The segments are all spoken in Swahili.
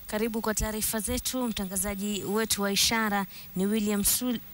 Karibu kwa taarifa zetu. Mtangazaji wetu wa ishara ni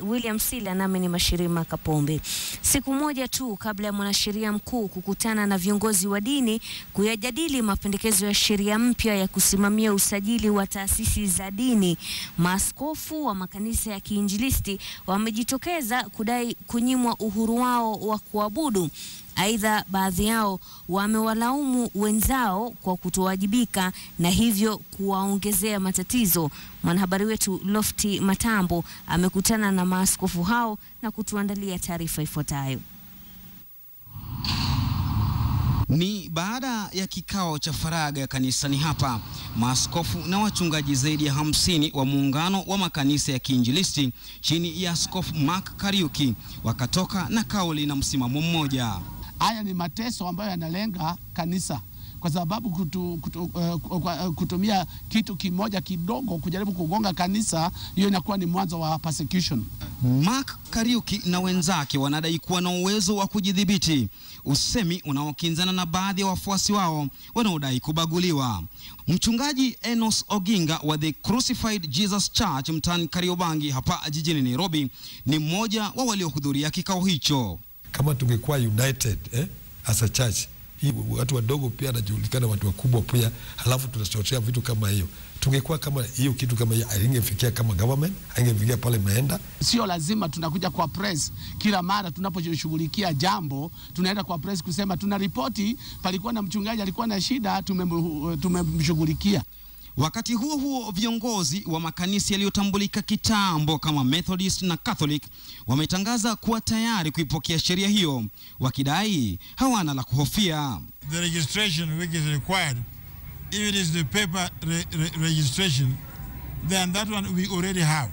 William Sila, nami ni Mashirima Kapombe. Siku moja tu kabla ya mwanasheria mkuu kukutana na viongozi wa dini kuyajadili mapendekezo ya sheria mpya ya kusimamia usajili wa taasisi za dini, maaskofu wa makanisa ya kiinjilisti wamejitokeza kudai kunyimwa uhuru wao wa kuabudu. Aidha, baadhi yao wamewalaumu wenzao kwa kutowajibika na hivyo kuwaongezea matatizo. Mwanahabari wetu Lofty Matambo amekutana na maaskofu hao na kutuandalia taarifa ifuatayo. Ni baada ya kikao cha faragha ya kanisani hapa, maaskofu na wachungaji zaidi ya 50 wa muungano wa makanisa ya kiinjilisti chini ya Askofu Mark Kariuki wakatoka na kauli na msimamo mmoja. Haya ni mateso ambayo yanalenga kanisa kwa sababu kutumia kitu kimoja kidogo kujaribu kugonga kanisa, hiyo inakuwa ni mwanzo wa persecution. Mark Kariuki na wenzake wanadai kuwa na uwezo wa kujidhibiti, usemi unaokinzana na baadhi ya wafuasi wao wanaodai kubaguliwa. Mchungaji Enos Oginga wa The Crucified Jesus Church mtaani Kariobangi hapa jijini Nairobi ni mmoja wa waliohudhuria kikao hicho. Kama tungekuwa united as a church, hii watu wadogo pia wanajulikana, watu wakubwa pia, halafu tunachochea vitu kama hiyo, tungekuwa kama hiyo kitu kama hiyo haingefikia kama government, haingefikia pale maenda. Sio lazima tunakuja kwa press kila mara tunaposhughulikia jambo, tunaenda kwa press kusema tuna ripoti palikuwa na mchungaji alikuwa na shida, tumemshughulikia. Wakati huo huo, viongozi wa makanisa yaliyotambulika kitambo kama Methodist na Catholic wametangaza kuwa tayari kuipokea sheria hiyo, wakidai hawana la kuhofia. The registration which is required, if it is the paper registration, then that one we already have.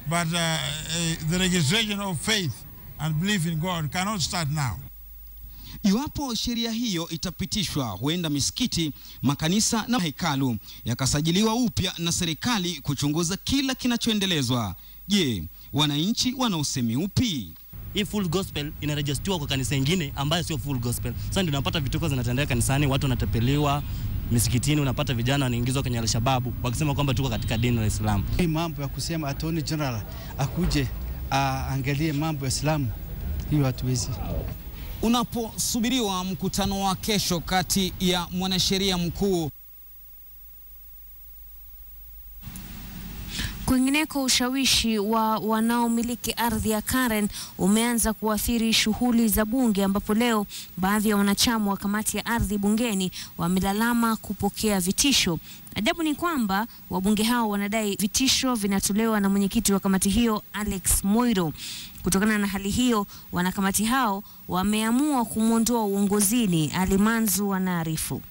But the registration of faith and belief in God cannot start now. Iwapo sheria hiyo itapitishwa, huenda misikiti, makanisa na hekalu yakasajiliwa upya na serikali kuchunguza kila kinachoendelezwa. Je, wananchi wana usemi upi? Hii full gospel inarejistiwa kwa kanisa nyingine ambayo sio full gospel. Sasa ndio unapata vituko zinatendeka kanisani, watu wanatepeliwa misikitini, unapata vijana wanaingizwa kwenye al-Shababu wakisema kwamba tuko katika dini la Islam. Hii mambo ya kusema Attorney General akuje angalie mambo ya Islamu, hiyo hatuwezi. Unaposubiriwa mkutano wa kesho kati ya mwanasheria mkuu. Kwingineko, ushawishi wa wanaomiliki ardhi ya Karen umeanza kuathiri shughuli za bunge, ambapo leo baadhi ya wanachama wa kamati ya ardhi bungeni wamelalama kupokea vitisho. Ajabu ni kwamba wabunge hao wanadai vitisho vinatolewa na mwenyekiti wa kamati hiyo Alex Moiro. Kutokana na hali hiyo, wanakamati hao wameamua kumwondoa uongozini. Alimanzu anaarifu.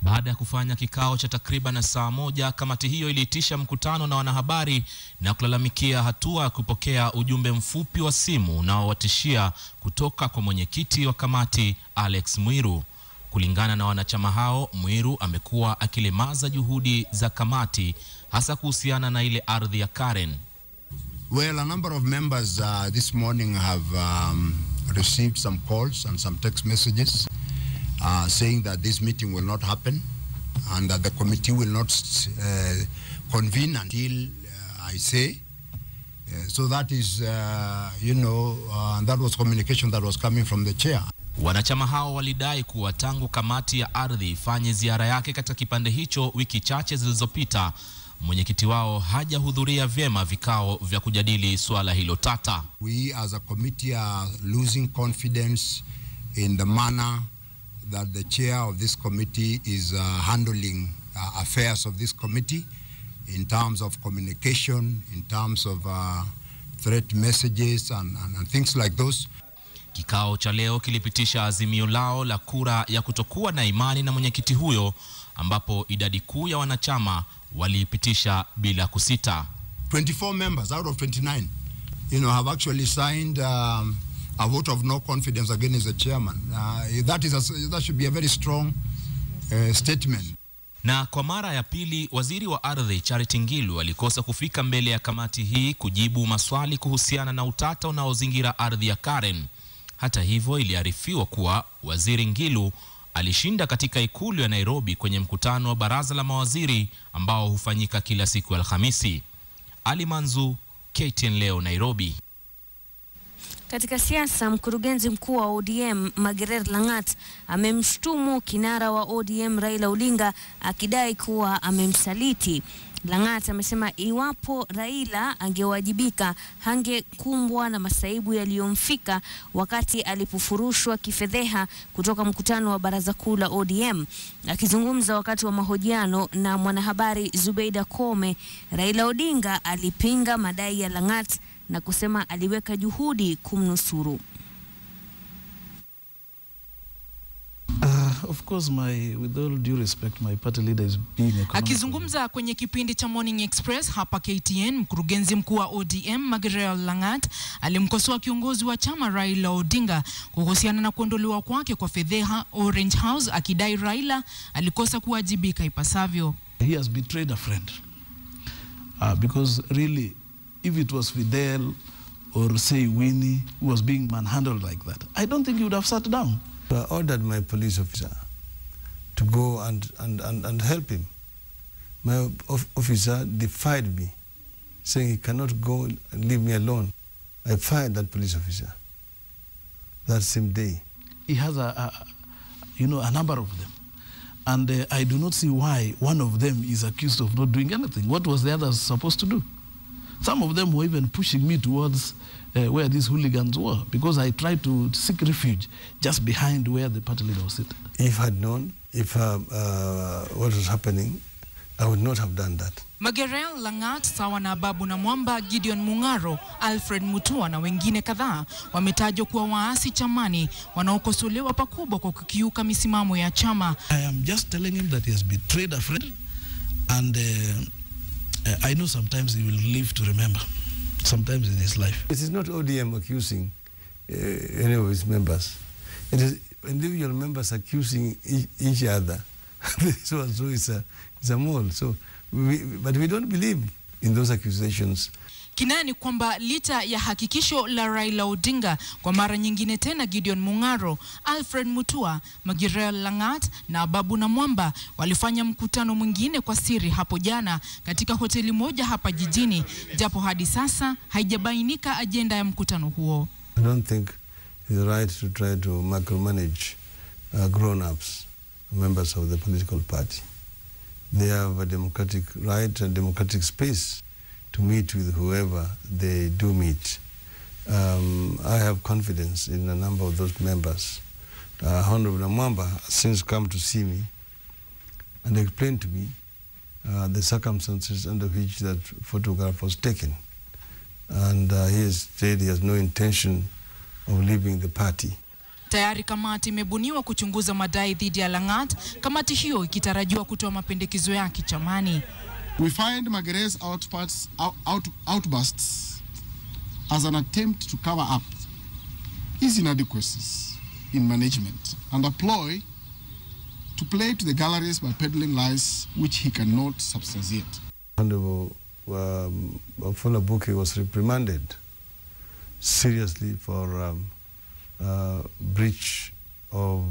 Baada ya kufanya kikao cha takriban saa moja, kamati hiyo iliitisha mkutano na wanahabari na kulalamikia hatua ya kupokea ujumbe mfupi wa simu unaowatishia kutoka kwa mwenyekiti wa kamati Alex Mwiru. Kulingana na wanachama hao, Mwiru amekuwa akilemaza juhudi za kamati hasa kuhusiana na ile ardhi ya Karen. Well, a number of members this morning have received some calls and some text messages saying that this meeting will not happen and that the committee will not convene until I say. So that is, that was communication that was coming from the chair. Wanachama hao walidai kuwa tangu kamati ya ardhi ifanye ziara yake katika kipande hicho wiki chache zilizopita, mwenyekiti wao hajahudhuria vyema vikao vya kujadili swala hilo tata. We as a committee are losing confidence in the manner that the chair of this committee is handling affairs of this committee in terms of communication, in terms of threat messages and things like those. Kikao cha leo kilipitisha azimio lao la kura ya kutokuwa na imani na mwenyekiti huyo, ambapo idadi kuu ya wanachama walipitisha bila kusita. 24 members out of 29 have actually signed a vote of no confidence against the chairman. That should be a very strong statement. Na kwa mara ya pili, waziri wa ardhi Charity Ngilu alikosa kufika mbele ya kamati hii kujibu maswali kuhusiana na utata unaozingira ardhi ya Karen. Hata hivyo, iliarifiwa kuwa waziri Ngilu alishinda katika ikulu ya Nairobi kwenye mkutano wa baraza la mawaziri ambao hufanyika kila siku ya Alhamisi. Ali Manzu, KTN leo, Nairobi. Katika siasa, mkurugenzi mkuu wa ODM Gor Langat amemshtumu kinara wa ODM Raila Odinga akidai kuwa amemsaliti. Langat amesema iwapo Raila angewajibika hangekumbwa na masaibu yaliyomfika wakati alipofurushwa kifedheha kutoka mkutano wa baraza kuu la ODM. Akizungumza wakati wa mahojiano na mwanahabari Zubeida Kome, Raila Odinga alipinga madai ya Langat na kusema aliweka juhudi kumnusuru. Of course, with all due respect, my party leader is being economical. Akizungumza kwenye kipindi cha Morning Express hapa KTN, mkurugenzi mkuu wa ODM Gor Langat alimkosoa kiongozi wa chama Raila Odinga kuhusiana na kuondolewa kwake kwa fedheha Orange House, akidai Raila alikosa kuwajibika ipasavyo. He has betrayed a friend. Because really, if it was Fidel or say Winnie who was being manhandled like that, I don't think he would have sat down. I ordered my police officer to go and help him. My officer defied me, saying he cannot go and leave me alone. I fired that police officer that same day. He has a number of them. And I do not see why one of them is accused of not doing anything. What was the other supposed to do? Some of them were even pushing me towards where these hooligans were, because I tried to seek refuge just behind where the party leader was sitting. If I had known what was happening, I would not have done that. Gor Langat sawa na Babu na Mwamba, Gideon Mungaro, Alfred Mutua na wengine kadhaa wametajwa kuwa waasi chamani wanaokosolewa pakubwa kwa kukiuka misimamo ya chama. I am just telling him that he has betrayed a friend, and I know sometimes he will live to remember, sometimes in his life. It is not ODM accusing any of its members. It is individual members accusing each other. This one, so it's a mole. So, but we don't believe in those accusations. Kinani kwamba licha ya hakikisho la Raila Odinga kwa mara nyingine tena, Gideon Mungaro, Alfred Mutua, Gor Langat na Babu na Mwamba walifanya mkutano mwingine kwa siri hapo jana katika hoteli moja hapa jijini, japo hadi sasa haijabainika ajenda ya mkutano huo. I don't think it's right to try to micromanage grown-ups, members of the political party. They have a democratic right and democratic space to meet with whoever they do meet. I have confidence in a number of those members. Honorable Namwamba has since come to see me and explained to me the circumstances under which that photograph was taken. And he has said he has no intention of leaving the party. Tayari kamati imebuniwa kuchunguza madai dhidi ya Langat, kamati hiyo ikitarajiwa kutoa mapendekezo yake chamani. We find Magor's outbursts as an attempt to cover up his inadequacies in management and a ploy to play to the galleries by peddling lies which he cannot substantiate. Honorable Wafula Bukki was reprimanded seriously for breach of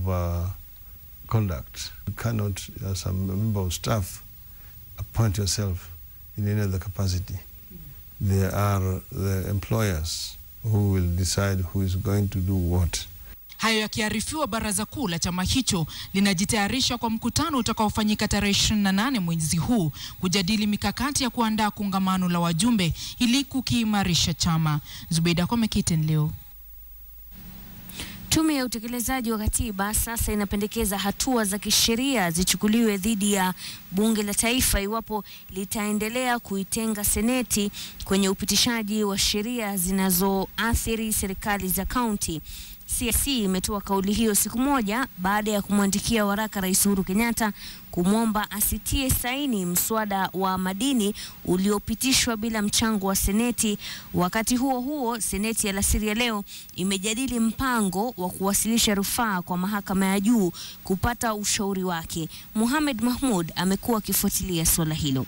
conduct. You cannot, as a member of staff, appoint yourself in any other capacity. There are the employers who will decide who is going to do what. Hayo yakiarifiwa, baraza kuu la chama hicho linajitayarisha kwa mkutano utakaofanyika tarehe 28 mwezi huu kujadili mikakati ya kuandaa kongamano la wajumbe ili kukiimarisha chama. Zubeida Kome, KTN leo. Tume ya utekelezaji wa katiba sasa inapendekeza hatua za kisheria zichukuliwe dhidi ya bunge la taifa iwapo litaendelea kuitenga Seneti kwenye upitishaji wa sheria zinazoathiri serikali za kaunti. CSC imetoa kauli hiyo siku moja baada ya kumwandikia waraka Rais Uhuru Kenyatta kumwomba asitie saini mswada wa madini uliopitishwa bila mchango wa Seneti. Wakati huo huo, Seneti alasiri ya leo imejadili mpango wa kuwasilisha rufaa kwa mahakama ya juu kupata ushauri wake. Mohamed Mahmoud amekuwa akifuatilia swala hilo.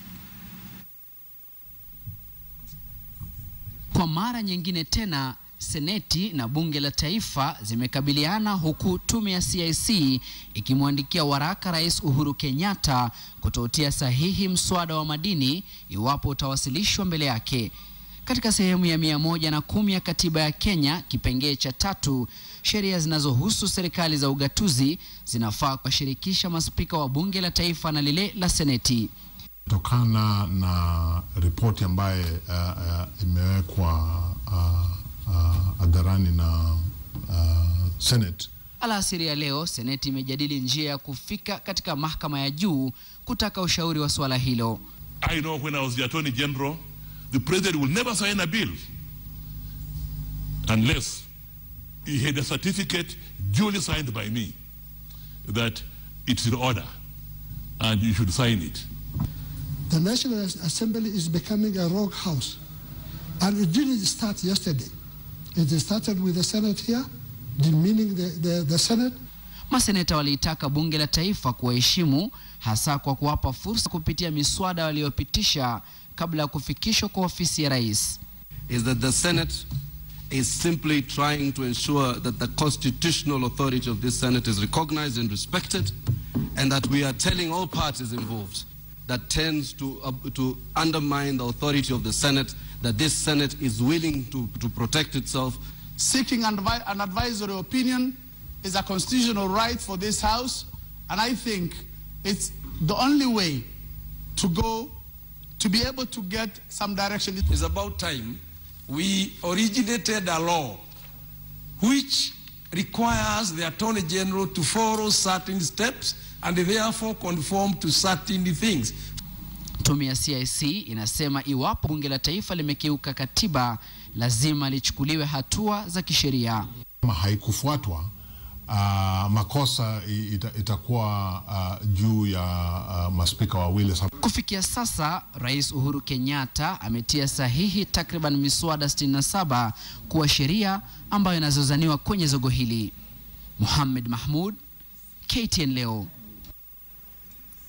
Kwa mara nyingine tena, Seneti na Bunge la Taifa zimekabiliana huku tume ya CIC ikimwandikia waraka Rais Uhuru Kenyatta kutotia sahihi mswada wa madini iwapo utawasilishwa mbele yake. Katika sehemu ya 110 ya katiba ya Kenya, kipengee cha 3, sheria zinazohusu serikali za ugatuzi zinafaa kushirikisha maspika wa Bunge la Taifa na lile la Seneti. Kutokana na ripoti ambaye imewekwa hadharani na Senate. Alasiri ya leo, Seneti imejadili njia ya kufika katika mahakama ya juu kutaka ushauri wa swala hilo. I know when I was the Attorney General, the President will never sign a bill unless he had a certificate duly signed by me that it's in order and you should sign it. The National Assembly is becoming a rogue house, and it didn't start yesterday. It started with the Senate here, demeaning the Senate. Maseneta waliitaka Bunge la Taifa kuwaheshimu, hasa kwa kuwapa fursa kupitia miswada waliopitisha kabla ya kufikishwa kwa ofisi ya rais. Is that the Senate is simply trying to ensure that the constitutional authority of this Senate is recognized and respected, and that we are telling all parties involved that tends to undermine the authority of the Senate, that this Senate is willing to protect itself. Seeking an advisory opinion is a constitutional right for this House, and I think it's the only way to go to be able to get some direction. It's about time we originated a law which requires the Attorney General to follow certain steps and therefore conform to certain things. Tume ya CIC inasema iwapo Bunge la Taifa limekiuka katiba, lazima lichukuliwe hatua za kisheria. Kama haikufuatwa, makosa itakuwa juu ya maspika wawili. Kufikia sasa, Rais Uhuru Kenyatta ametia sahihi takriban miswada 67 kuwa sheria ambayo inazozaniwa kwenye zogo hili. Mohamed Mahmoud, KTN leo.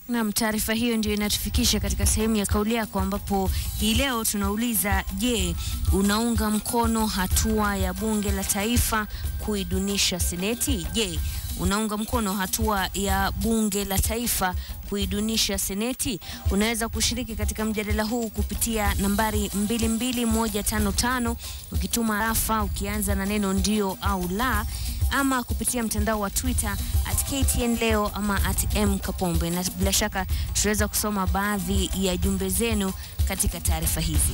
Na taarifa hiyo ndio inatufikisha katika sehemu ya kauli yako, ambapo hii leo tunauliza, je, unaunga mkono hatua ya Bunge la Taifa kuidunisha Seneti? Je, unaunga mkono hatua ya Bunge la Taifa kuidunisha Seneti? Unaweza kushiriki katika mjadala huu kupitia nambari 22155 ukituma rafa ukianza na neno ndio au la, ama kupitia mtandao wa Twitter @KTN leo ama @mkapombe, na bila shaka tutaweza kusoma baadhi ya jumbe zenu katika taarifa hizi.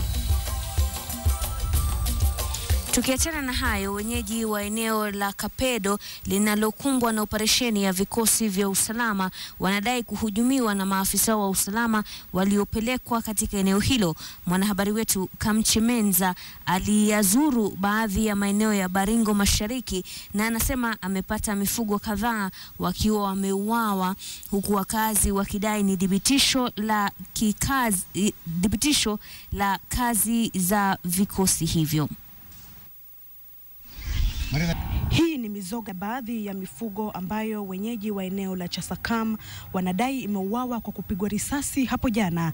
Tukiachana na hayo, wenyeji wa eneo la Kapedo linalokumbwa na operesheni ya vikosi vya usalama wanadai kuhujumiwa na maafisa wa usalama waliopelekwa katika eneo hilo. Mwanahabari wetu Kamchi Menza aliyazuru baadhi ya maeneo ya Baringo Mashariki na anasema amepata mifugo kadhaa wakiwa wameuawa, huku wakazi wakidai ni dhibitisho la kazi za vikosi hivyo. Hii ni mizoga baadhi ya mifugo ambayo wenyeji wa eneo la Sserenkumah wanadai imeuawa kwa kupigwa risasi hapo jana.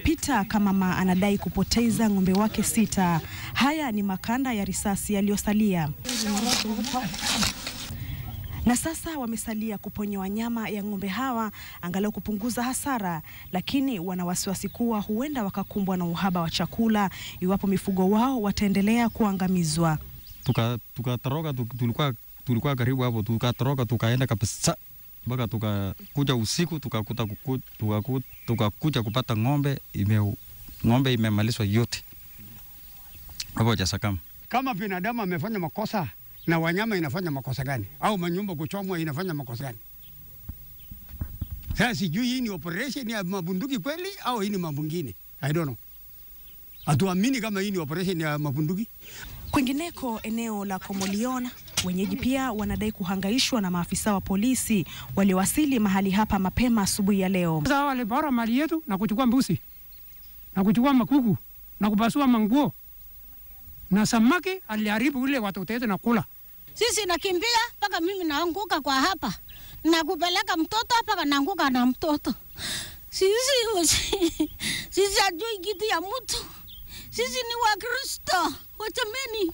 Peter Kamama anadai kupoteza ng'ombe wake 6. Haya ni makanda ya risasi yaliyosalia. Na sasa wamesalia kuponya wanyama ya ng'ombe hawa angalau kupunguza hasara, lakini wana wasiwasi kuwa huenda wakakumbwa na uhaba wa chakula iwapo mifugo wao wataendelea kuangamizwa. Tukatoroka, tulikuwa karibu hapo, tukatoroka tukaenda kabisa mpaka tukakuja usiku tukakuja kupata ng'ombe imemalizwa yote hapo Sserenkumah. Kama binadamu amefanya makosa na wanyama inafanya makosa gani? Au manyumba kuchomwa inafanya makosa gani? Sasa sijui hii ni operation ya mabunduki kweli au hii ni mambo mengine. I don't know. Hatuamini kama hii ni operation ya mabunduki. Kwingineko eneo la Komoliona, wenyeji pia wanadai kuhangaishwa na maafisa wa polisi waliowasili mahali hapa mapema asubuhi ya leo. Sasa walipora mali yetu na kuchukua mbuzi na kuchukua makuku na kupasua manguo na samaki, aliharibu ile watoto wetu na kula. Sisi nakimbia mpaka mimi naanguka kwa hapa na kupeleka mtoto mpaka naanguka na mtoto. Sisi hajui kitu ya mtu. Sisi ni Wakristo. Wachameni,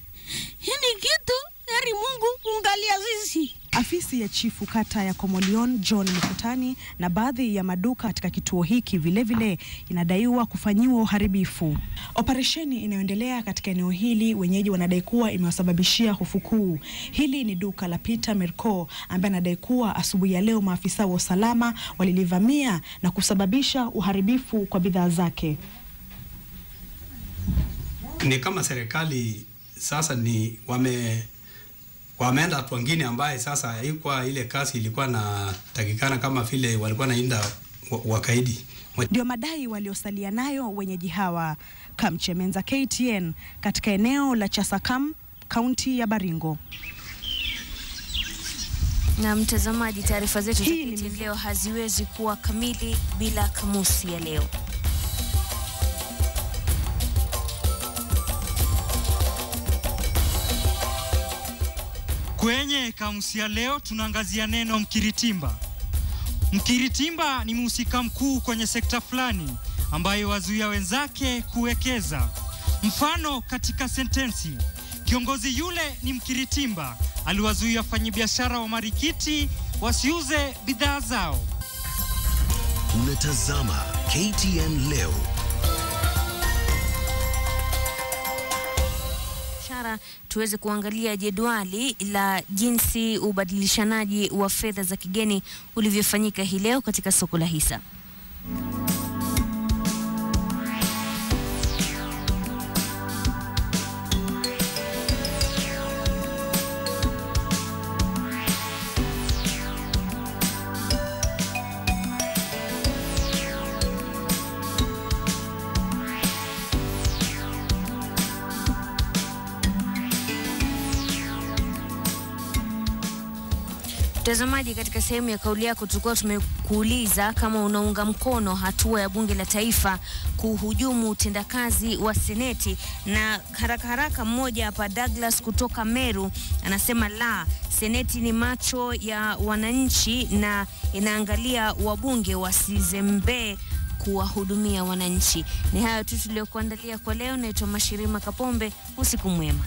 hii ni kitu heri Mungu ungalia sisi. Afisi ya chifu kata ya Komolion John Mkutani na baadhi ya maduka katika kituo hiki vile inadaiwa kufanyiwa uharibifu. Operesheni inayoendelea katika eneo hili, wenyeji wanadai kuwa imewasababishia hofu kuu. Hili ni duka la Peter Merko ambaye anadai kuwa asubuhi ya leo maafisa wa usalama walilivamia na kusababisha uharibifu kwa bidhaa zake. Ni kama serikali sasa ni wameenda watu wengine ambaye sasa haikuwa ile kasi ilikuwa na takikana kama vile walikuwa nainda wakaidi. Ndio madai waliosalia nayo wenyeji hawa. Kamchemenza KTN katika eneo la Chasakam, kaunti ya Baringo. Na mtazamaji, taarifa zetu za leo haziwezi kuwa kamili bila kamusi ya leo. Kwenye kamusi ya leo tunaangazia neno mkiritimba. Mkiritimba ni mhusika mkuu kwenye sekta fulani ambayo wazuia wenzake kuwekeza. Mfano katika sentensi, kiongozi yule ni mkiritimba, aliwazuia wafanyabiashara wa marikiti wasiuze bidhaa zao. Unatazama KTN leo. Tuweze kuangalia jedwali la jinsi ubadilishanaji wa fedha za kigeni ulivyofanyika hii leo katika soko la hisa. Mtazamaji, katika sehemu ya kauli yako tulikuwa tumekuuliza kama unaunga mkono hatua ya bunge la taifa kuhujumu utendakazi wa seneti, na haraka mmoja hapa Douglas kutoka Meru anasema la, seneti ni macho ya wananchi na inaangalia wabunge wasizembe kuwahudumia wananchi. Ni hayo tu tuliokuandalia kwa leo. Naitwa Sserenkumah Kapombe, usiku mwema.